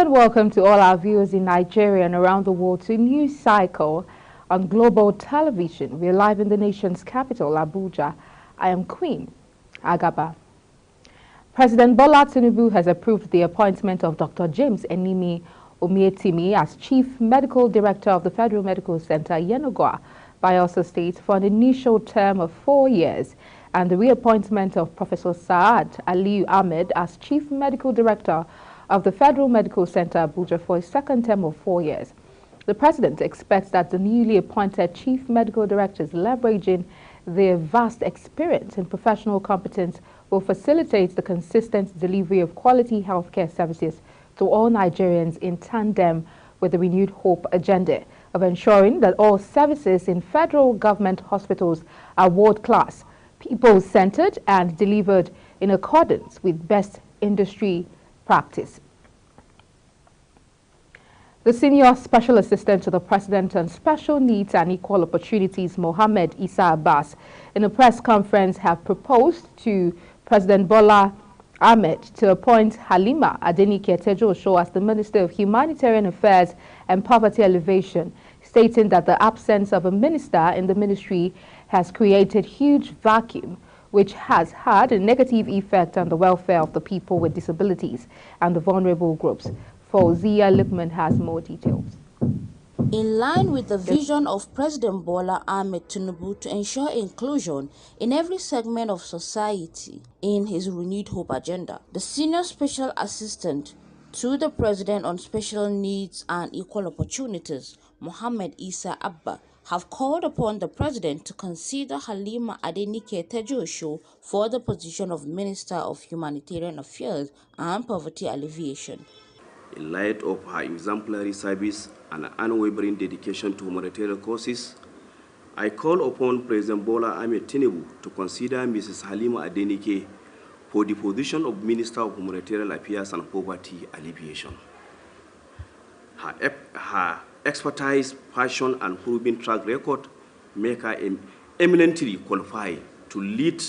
and welcome to all our viewers in Nigeria and around the world to a new cycle on global television. We're live in the nation's capital, Abuja. I am Queen Agaba. President Bola Tinubu has approved the appointment of Dr. James Enimi Omietimi as Chief Medical Director of the Federal Medical Center, Yenagoa, Bayelsa State, for an initial term of 4 years, and the reappointment of Professor Saad Aliyu Ahmed as Chief Medical Director of the Federal Medical Center, Abuja, for a second term of 4 years. The President expects that the newly appointed Chief Medical Directors, leveraging their vast experience and professional competence, will facilitate the consistent delivery of quality healthcare services to all Nigerians in tandem with the renewed hope agenda of ensuring that all services in federal government hospitals are world-class, people-centered, and delivered in accordance with best industry practice. The Senior Special Assistant to the President on Special Needs and Equal Opportunities, Mohammed Isa Abbas, in a press conference have proposed to President Bola Ahmed to appoint Halima Adenike Tejo-Osho as the Minister of Humanitarian Affairs and Poverty Alleviation, stating that the absence of a minister in the ministry has created huge vacuum, which has had a negative effect on the welfare of the people with disabilities and the vulnerable groups. Fauzia Lukman has more details. In line with the vision of President Bola Ahmed Tinubu to ensure inclusion in every segment of society in his renewed hope agenda, the Senior Special Assistant to the President on Special Needs and Equal Opportunities, Mohammed Isa Abba, have called upon the President to consider Halima Adenike Tejo-Osho for the position of Minister of Humanitarian Affairs and Poverty Alleviation. In light of her exemplary service and unwavering dedication to humanitarian causes, I call upon President Bola Ahmed Tinubu to consider Mrs. Halima Adenike for the position of Minister of Humanitarian Affairs and Poverty Alleviation. Her expertise, passion, and proven track record make her eminently qualified to lead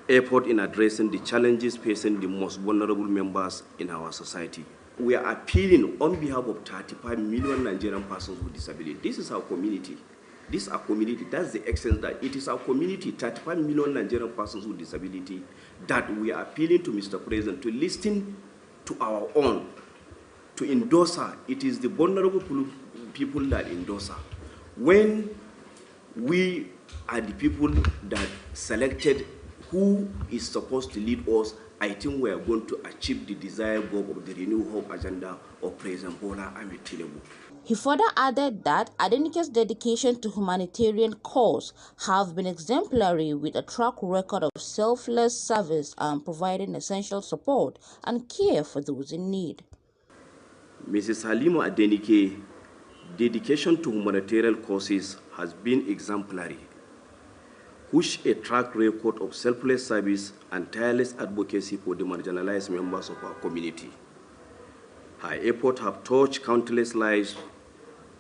effort in addressing the challenges facing the most vulnerable members in our society. We are appealing on behalf of 35 million Nigerian persons with disability. This is our community. This is our community. That's the extent that it is our community, 35 million Nigerian persons with disability, that we are appealing to Mr. President to listen to our own, to endorse her. It is the vulnerable people that endorse her. When we are the people that selected who is supposed to lead us, I think we are going to achieve the desired goal of the Renewed Hope agenda of President Bola Ahmed Tinubu. He further added that Adenike's dedication to humanitarian cause have been exemplary, with a track record of selfless service and providing essential support and care for those in need. Mrs. Halima Adenike's dedication to humanitarian causes has been exemplary, which a track record of selfless service and tireless advocacy for the marginalized members of our community. Her efforts have touched countless lives,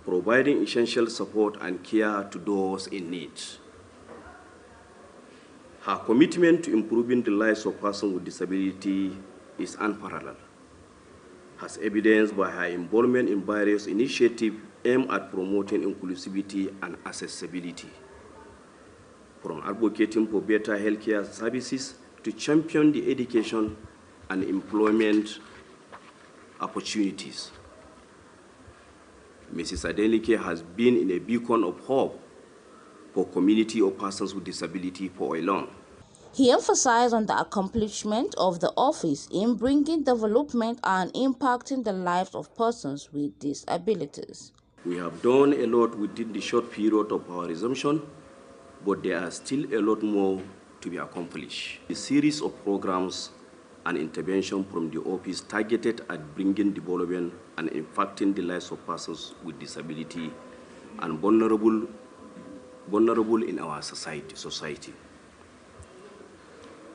providing essential support and care to those in need. Her commitment to improving the lives of persons with disability is unparalleled, as evidenced by her involvement in various initiatives aimed at promoting inclusivity and accessibility, from advocating for better healthcare services to champion the education and employment opportunities. Mrs. Adenike has been in a beacon of hope for community of persons with disability for a long. He emphasized on the accomplishment of the office in bringing development and impacting the lives of persons with disabilities. We have done a lot within the short period of our resumption, but there are still a lot more to be accomplished. A series of programs and intervention from the office targeted at bringing development and impacting the lives of persons with disability and vulnerable in our society.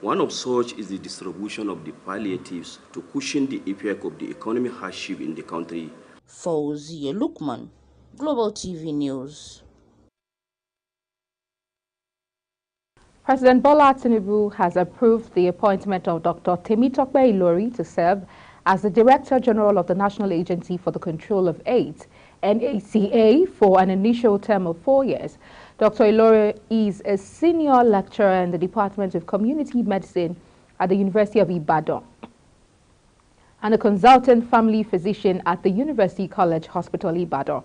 One of such is the distribution of the palliatives to cushion the effect of the economic hardship in the country. Fauzia Lukman, Global TV News. President Bola Tinubu has approved the appointment of Dr. Temitope Ilori to serve as the Director General of the National Agency for the Control of AIDS, NACA, for an initial term of 4 years. Dr. Ilore is a senior lecturer in the Department of Community Medicine at the University of Ibadan and a consultant family physician at the University College Hospital Ibadan.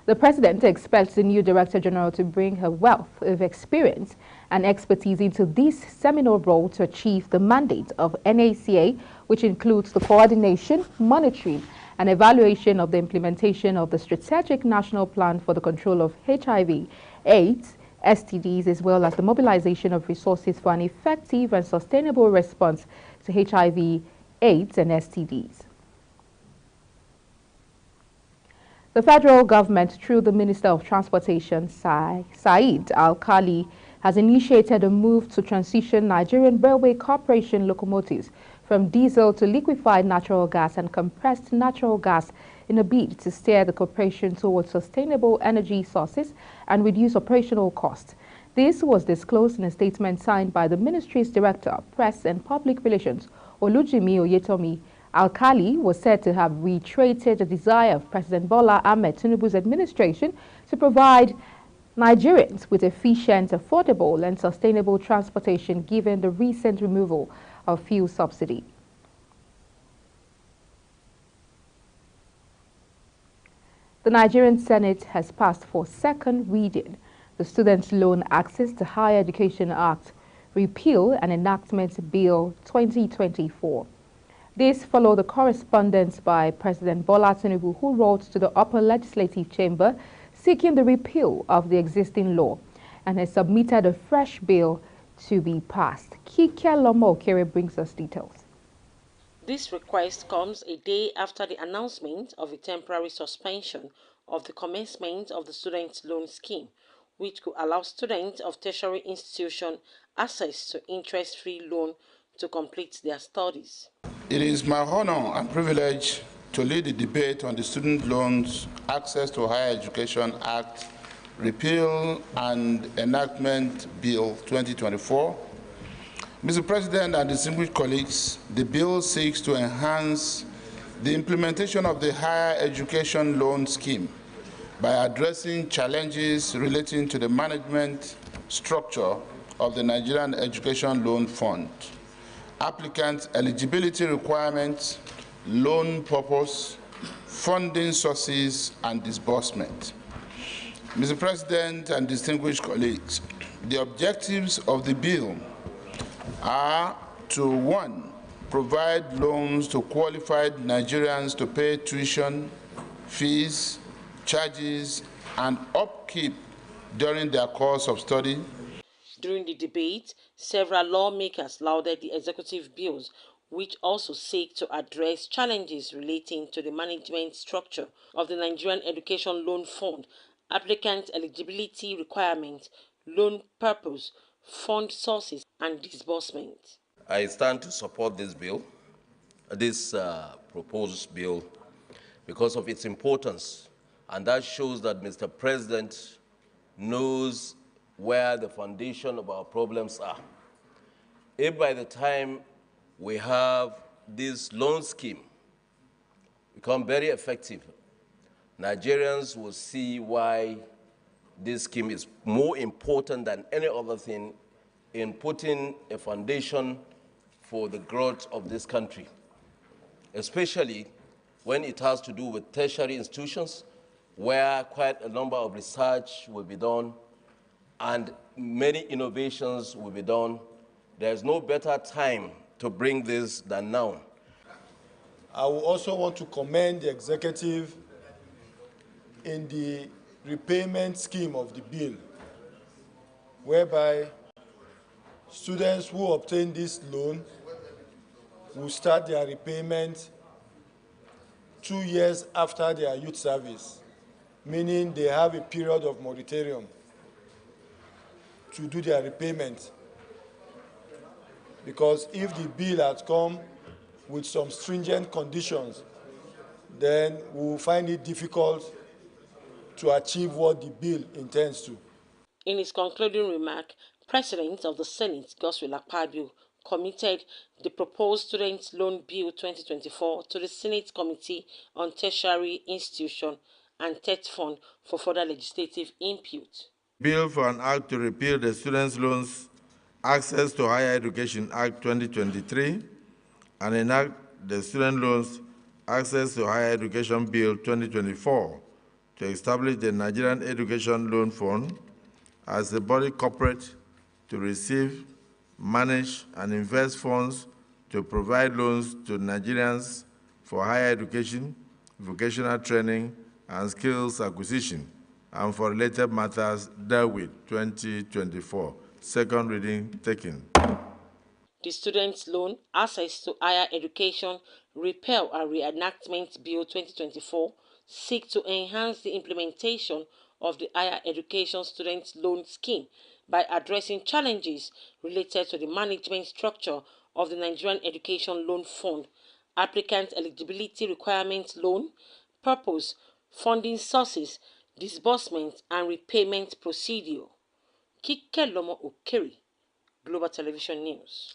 The President expects the new Director General to bring her wealth of experience and expertise into this seminal role to achieve the mandate of NACA, which includes the coordination, monitoring, and evaluation of the implementation of the Strategic National Plan for the Control of HIV, AIDS, STDs, as well as the mobilization of resources for an effective and sustainable response to HIV, AIDS, and STDs. The federal government, through the Minister of Transportation, Said Al-Khali, has initiated a move to transition Nigerian Railway Corporation locomotives from diesel to liquefied natural gas and compressed natural gas in a bid to steer the corporation towards sustainable energy sources and reduce operational costs. This was disclosed in a statement signed by the ministry's Director, Press and Public Relations, Olujimi Oyetomi. Al-Khali was said to have reiterated the desire of President Bola Ahmed Tinubu's administration to provide Nigerians with efficient, affordable and sustainable transportation given the recent removal of fuel subsidy. The Nigerian Senate has passed for second reading the Student Loan Access to Higher Education Act, Repeal and Enactment Bill 2024. This followed the correspondence by President Bola Tinubu, who wrote to the upper legislative chamber seeking the repeal of the existing law and has submitted a fresh bill to be passed. Kike Lomo Okere brings us details. This request comes a day after the announcement of a temporary suspension of the commencement of the student loan scheme, which could allow students of tertiary institutions access to interest-free loan to complete their studies. It is my honor and privilege to lead the debate on the Student Loans Access to Higher Education Act, Repeal and Enactment Bill 2024. Mr. President and distinguished colleagues, the bill seeks to enhance the implementation of the Higher Education Loan Scheme by addressing challenges relating to the management structure of the Nigerian Education Loan Fund, applicant eligibility requirements, loan purpose, funding sources, and disbursement. Mr. President and distinguished colleagues, the objectives of the bill are to, 1, provide loans to qualified Nigerians to pay tuition, fees, charges, and upkeep during their course of study. During the debate, several lawmakers lauded the executive bills, which also seek to address challenges relating to the management structure of the Nigerian Education Loan Fund, applicant eligibility requirements, loan purpose, fund sources, and disbursement. I stand to support this bill, this proposed bill, because of its importance, and that shows that Mr. President knows where the foundation of our problems are. If by the time we have this loan scheme become very effective, Nigerians will see why this scheme is more important than any other thing in putting a foundation for the growth of this country, especially when it has to do with tertiary institutions, where quite a number of research will be done and many innovations will be done. There's no better time to bring this than now. I will also want to commend the executive in the repayment scheme of the bill, whereby students who obtain this loan will start their repayment 2 years after their youth service, meaning they have a period of moratorium to do their repayment. Because if the bill had come with some stringent conditions, then we will find it difficult to achieve what the bill intends to. In his concluding remark, President of the Senate, Godswill Akpabio, committed the proposed Student Loan Bill 2024 to the Senate Committee on Tertiary Institution and TET Fund for further legislative input. Bill for an Act to repeal the Students' Loans Access to Higher Education Act 2023 and enact the Student Loans Access to Higher Education Bill 2024 to establish the Nigerian Education Loan Fund as a body corporate to receive, manage, and invest funds to provide loans to Nigerians for higher education, vocational training, and skills acquisition, and for related matters dealt with 2024. Second reading taken. The Students' Loan Access to Higher Education Repeal and Reenactment Bill 2024 seek to enhance the implementation of the Higher Education Student Loan Scheme by addressing challenges related to the management structure of the Nigerian Education Loan Fund, applicant eligibility requirements, loan, purpose, funding sources, disbursement and repayment procedure. Kike Lomo Okeri, Global Television News.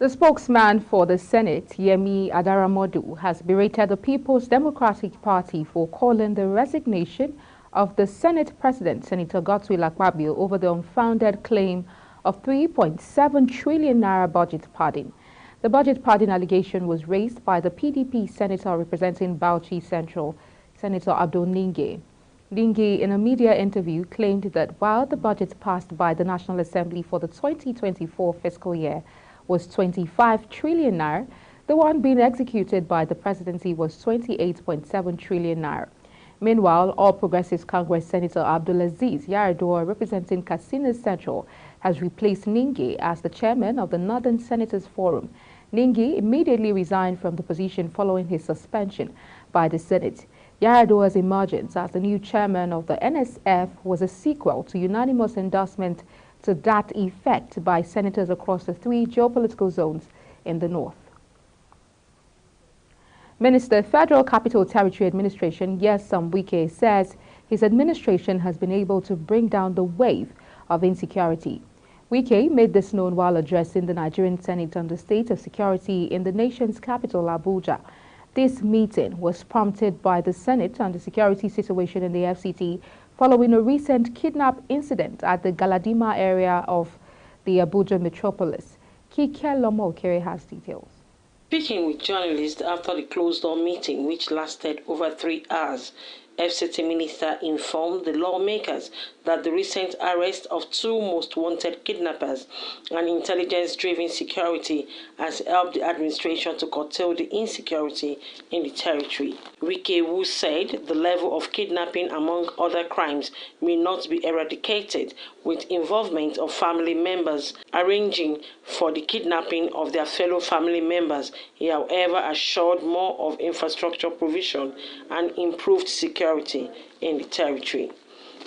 The spokesman for the Senate, Yemi Adaramodu, has berated the People's Democratic Party for calling the resignation of the Senate President, Senator Godswill Akpabio, over the unfounded claim of 3.7 trillion naira budget padding. The budget padding allegation was raised by the PDP senator representing Bauchi Central, Senator Abdul Ninge. Ninge, in a media interview, claimed that while the budget passed by the National Assembly for the 2024 fiscal year was 25 trillion naira, the one being executed by the presidency was 28.7 trillion naira. Meanwhile, All Progressives Congress Senator Abdulaziz Yaradua, representing Katsina Central, has replaced Ninge as the chairman of the Northern Senators Forum. Ninge immediately resigned from the position following his suspension by the Senate. Yaradua's emergence as the new chairman of the NSF was a sequel to unanimous endorsement to that effect by senators across the three geopolitical zones in the north. Minister of Federal Capital Territory Administration, Nyesom Wike, says his administration has been able to bring down the wave of insecurity. Wike made this known while addressing the Nigerian Senate on the state of security in the nation's capital, Abuja. This meeting was prompted by the Senate on the security situation in the FCT following a recent kidnap incident at the Galadima area of the Abuja metropolis. Kike Lomo-Okere has details. Speaking with journalists after the closed-door meeting, which lasted over 3 hours, FCT Minister informed the lawmakers that the recent arrest of two most wanted kidnappers and intelligence-driven security has helped the administration to curtail the insecurity in the territory. Wike, who said the level of kidnapping, among other crimes, may not be eradicated with involvement of family members arranging for the kidnapping of their fellow family members. He, however, assured more of infrastructure provision and improved security in the territory.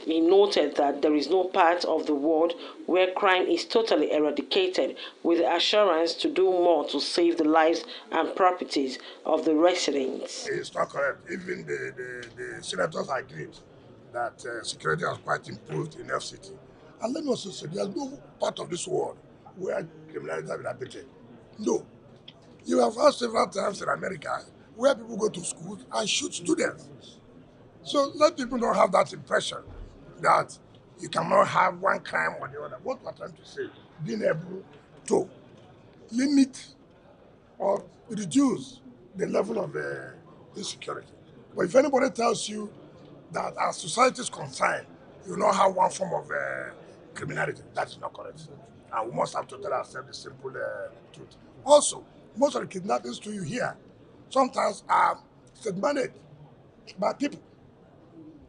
He noted that there is no part of the world where crime is totally eradicated, with the assurance to do more to save the lives and properties of the residents. It's not correct. Even the senators agreed that security has quite improved in FCT. And let me also say, there's no part of this world where criminality has been abated. No. You have heard several times in America where people go to schools and shoot students. So let people not have that impression that you cannot have one crime or the other. What we're trying to say, being able to limit or reduce the level of insecurity. But if anybody tells you that as society is concerned, you will not have one form of criminality, that is not correct. And we must have to tell ourselves the simple truth. Also, most of the kidnappings to you here sometimes are state-managed by people.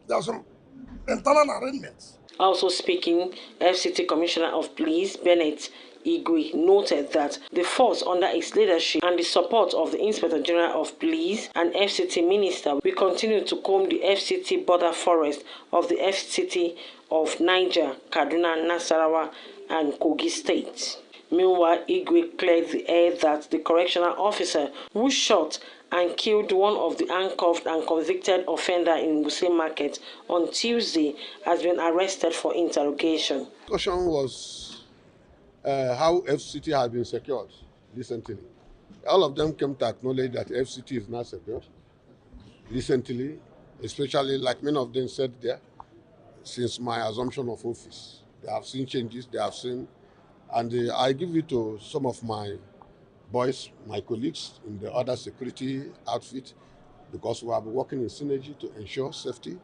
There are some internal arrangements. Also speaking, FCT Commissioner of Police Bennett Igwe noted that the force under its leadership and the support of the Inspector General of Police and FCT Minister will continue to comb the FCT border forest of the FCT of Niger, Kaduna, Nasarawa, and Kogi States. Meanwhile, Igwe cleared the air that the correctional officer who shot and killed one of the handcuffed and convicted offender in Muslim Market on Tuesday has been arrested for interrogation. Discussion was how FCT has been secured recently. All of them came to acknowledge that FCT is not secured recently, especially like many of them said there, since my assumption of office. They have seen changes, they have seen, and I give it to some of my boys, my colleagues in the other security outfit, because we have been working in synergy to ensure safety.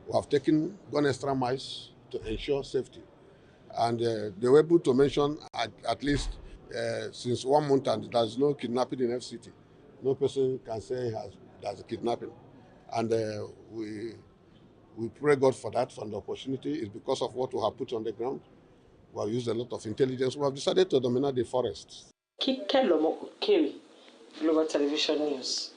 We have gone extra miles to ensure safety. And they were able to mention at least since 1 month, and there's no kidnapping in FCT. No person can say there's a kidnapping. And we pray God for that, for the opportunity. It's because of what we have put on the ground. We have used a lot of intelligence. We have decided to dominate the forests. Kikelomo Okeri, Global Television News.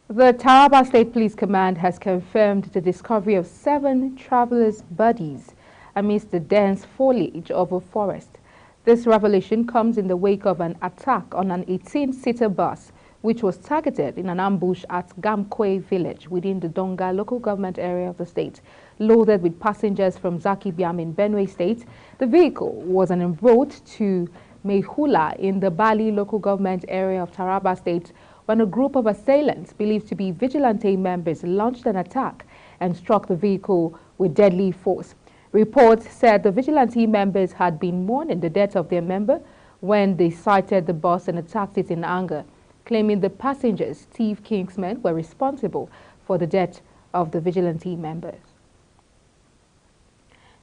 The Taraba State Police Command has confirmed the discovery of 7 travelers' bodies amidst the dense foliage of a forest. This revelation comes in the wake of an attack on an 18-seater bus which was targeted in an ambush at Gamkwe village within the Donga local government area of the state. Loaded with passengers from Zaki Biam in Benue State, the vehicle was en route to Mehula in the Bali local government area of Taraba State when a group of assailants believed to be vigilante members launched an attack and struck the vehicle with deadly force. Reports said the vigilante members had been mourning the death of their member when they sighted the bus and attacked it in anger, claiming the passengers, Steve Kingsmen, were responsible for the death of the vigilante members.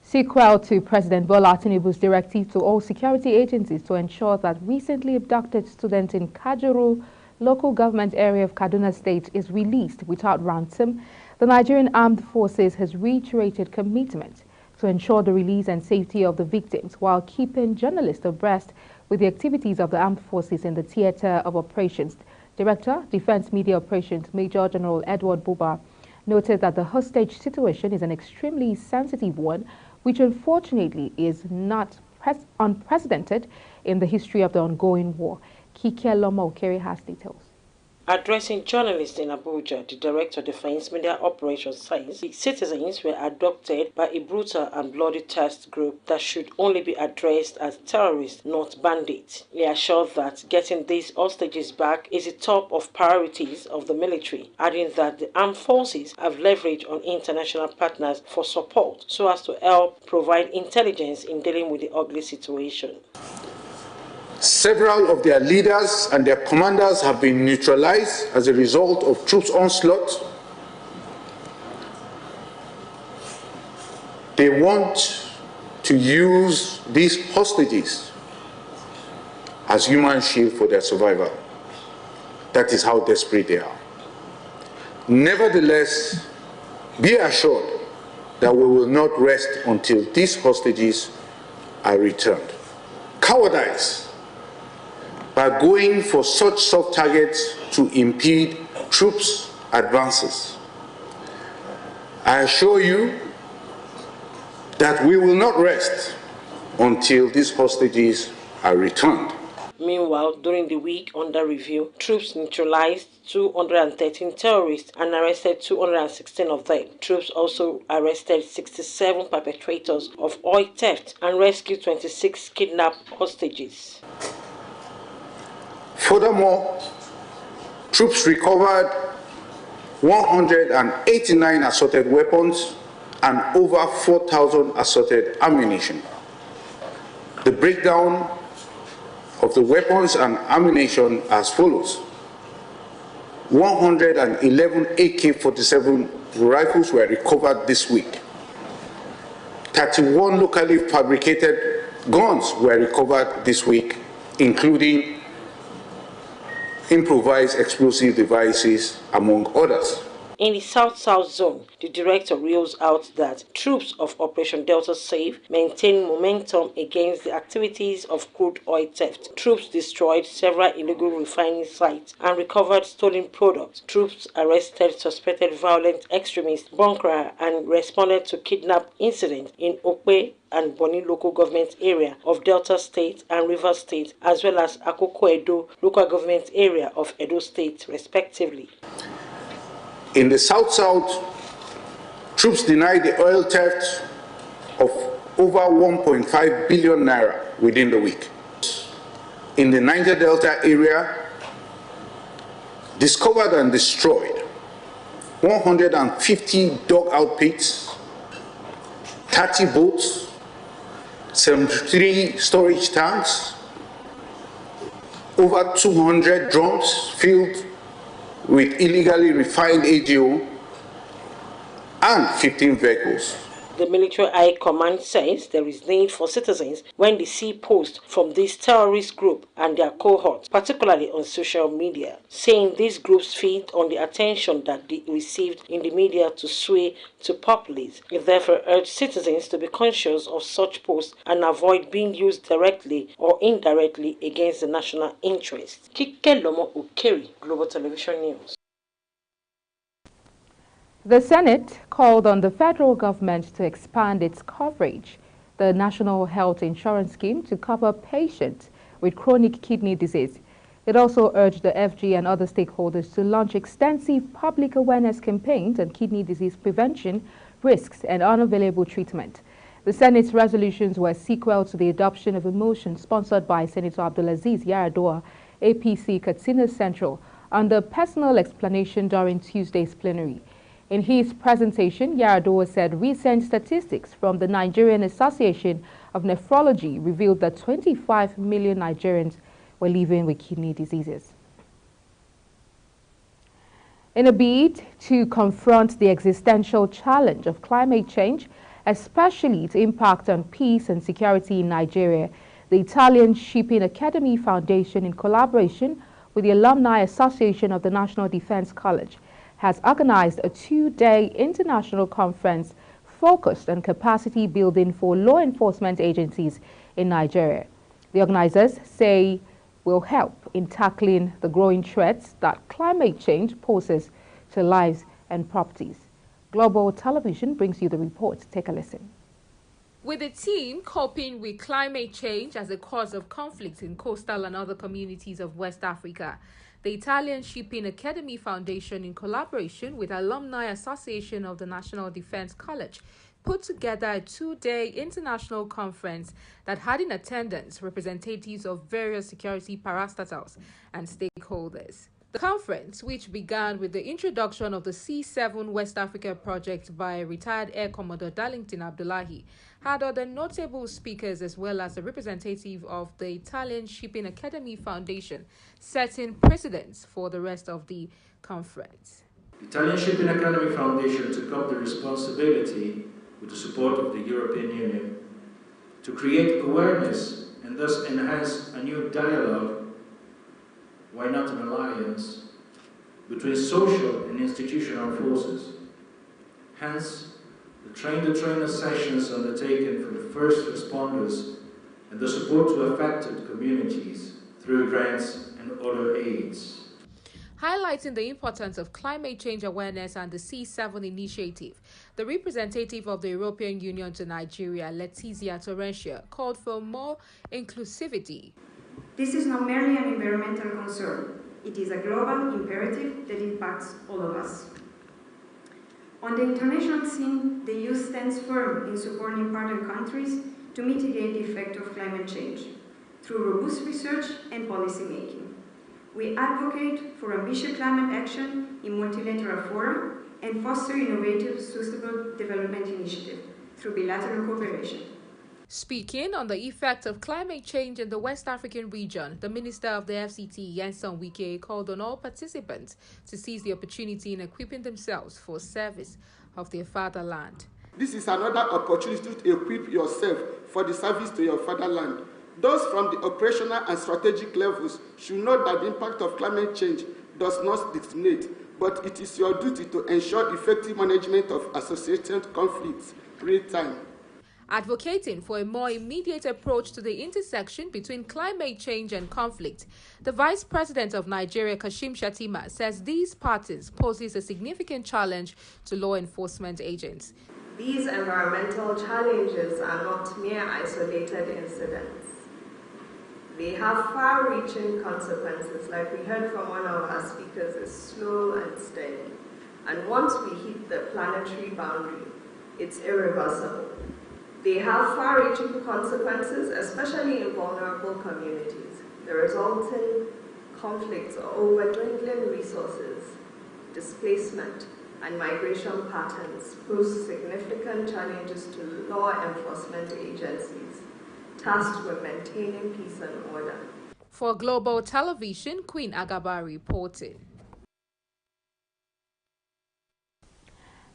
Sequel to President Bola Tinubu's directive to all security agencies to ensure that recently abducted students in Kajuru local government area of Kaduna State is released without ransom, the Nigerian Armed Forces has reiterated commitment to ensure the release and safety of the victims while keeping journalists abreast with the activities of the armed forces in the theater of operations. Director, Defense Media Operations, Major General Edward Buba, noted that the hostage situation is an extremely sensitive one, which unfortunately is not unprecedented in the history of the ongoing war. Kikelomo Okeri has details. Addressing journalists in Abuja, the Director of Defense Media Operations says the citizens were abducted by a brutal and bloody terrorist group that should only be addressed as terrorists, not bandits. He assured that getting these hostages back is the top of priorities of the military, adding that the armed forces have leveraged on international partners for support so as to help provide intelligence in dealing with the ugly situation. Several of their leaders and their commanders have been neutralized as a result of troops' onslaught. They want to use these hostages as human shield for their survival. That is how desperate they are. Nevertheless, be assured that we will not rest until these hostages are returned. Cowardice by going for such soft targets to impede troops' advances. I assure you that we will not rest until these hostages are returned. Meanwhile, during the week under review, troops neutralized 213 terrorists and arrested 216 of them. Troops also arrested 67 perpetrators of oil theft and rescued 26 kidnapped hostages. Furthermore, troops recovered 189 assorted weapons and over 4,000 assorted ammunition. The breakdown of the weapons and ammunition as follows: 111 AK-47 rifles were recovered this week. 31 locally fabricated guns were recovered this week, including improvised explosive devices, among others. In the South-South zone, the director rules out that troops of Operation Delta Safe maintain momentum against the activities of crude oil theft. Troops destroyed several illegal refining sites and recovered stolen products. Troops arrested suspected violent extremists, bunkerer, and responded to kidnap incidents in Okpe and Boni local government area of Delta State and River State, as well as Akoko Edo local government area of Edo State, respectively. In the South-South, troops denied the oil theft of over 1.5 billion naira within the week. In the Niger Delta area, discovered and destroyed 150 dugout pits, 30 boats, 73 storage tanks, over 200 drums filled with illegally refined ADO, and 15 vehicles. The Military High Command says there is need for citizens when they see posts from this terrorist group and their cohorts, particularly on social media, saying these groups feed on the attention that they received in the media to sway to populists. It therefore urged citizens to be conscious of such posts and avoid being used directly or indirectly against the national interest. Kike Lomo Ukeri, Global Television News. The Senate called on the federal government to expand its coverage, the National Health Insurance Scheme, to cover patients with chronic kidney disease. It also urged the FG and other stakeholders to launch extensive public awareness campaigns on kidney disease prevention, risks, and unavailable treatment. The Senate's resolutions were sequel to the adoption of a motion sponsored by Senator Abdulaziz Yaradua, APC Katsina Central, under personal explanation during Tuesday's plenary. In his presentation, Yaradua said recent statistics from the Nigerian Association of Nephrology revealed that 25 million Nigerians were living with kidney diseases. In a bid to confront the existential challenge of climate change, especially its impact on peace and security in Nigeria, the Italian Shipping Academy Foundation, in collaboration with the Alumni Association of the National Defense College, has organized a 2-day international conference focused on capacity building for law enforcement agencies in Nigeria. The organizers say will help in tackling the growing threats that climate change poses to lives and properties. Global Television brings you the report. Take a listen. With the team coping with climate change as a cause of conflict in coastal and other communities of West Africa, the Italian Shipping Academy Foundation, in collaboration with Alumni Association of the National Defense College, put together a 2-day international conference that had in attendance representatives of various security parastatals and stakeholders. The conference, which began with the introduction of the C7 West Africa project by retired Air Commodore Darlington Abdullahi, had other notable speakers as well as a representative of the Italian Shipping Academy Foundation, setting precedents for the rest of the conference. The Italian Shipping Academy Foundation took up the responsibility, with the support of the European Union, to create awareness and thus enhance a new dialogue, why not an alliance, between social and institutional forces. Hence, the train-the-trainer sessions undertaken for the first responders and the support to affected communities through grants and other aids. Highlighting the importance of climate change awareness and the C7 initiative, the representative of the European Union to Nigeria, Letizia Torrentia, called for more inclusivity. This is not merely an environmental concern. It is a global imperative that impacts all of us. On the international scene, the EU stands firm in supporting partner countries to mitigate the effect of climate change through robust research and policy making. We advocate for ambitious climate action in multilateral fora and foster innovative, sustainable development initiatives through bilateral cooperation. Speaking on the effect of climate change in the West African region, the Minister of the FCT, Nyesom Wike, called on all participants to seize the opportunity in equipping themselves for service of their fatherland. This is another opportunity to equip yourself for the service to your fatherland. Those from the operational and strategic levels should know that the impact of climate change does not discriminate, but it is your duty to ensure effective management of associated conflicts real time. Advocating for a more immediate approach to the intersection between climate change and conflict, the Vice President of Nigeria, Kashim Shettima, says these patterns poses a significant challenge to law enforcement agents. These environmental challenges are not mere isolated incidents. They have far-reaching consequences, like we heard from one of our speakers, is slow and steady. And once we hit the planetary boundary, it's irreversible. They have far-reaching consequences, especially in vulnerable communities. The resulting conflicts over dwindling resources, displacement, and migration patterns pose significant challenges to law enforcement agencies tasked with maintaining peace and order. For Global Television, Queen Agaba reported.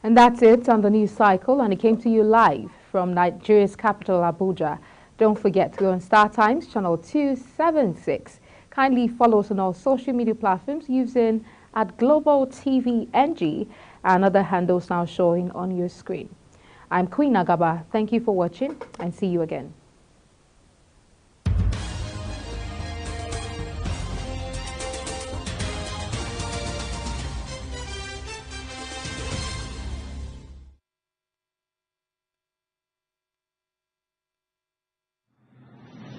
And that's it on the news cycle, and it came to you live from Nigeria's capital, Abuja. Don't forget to go on Star Times channel 276. Kindly follow us on all social media platforms using @GlobalTVNG and other handles now showing on your screen. I'm Queen Agaba. Thank you for watching and see you again.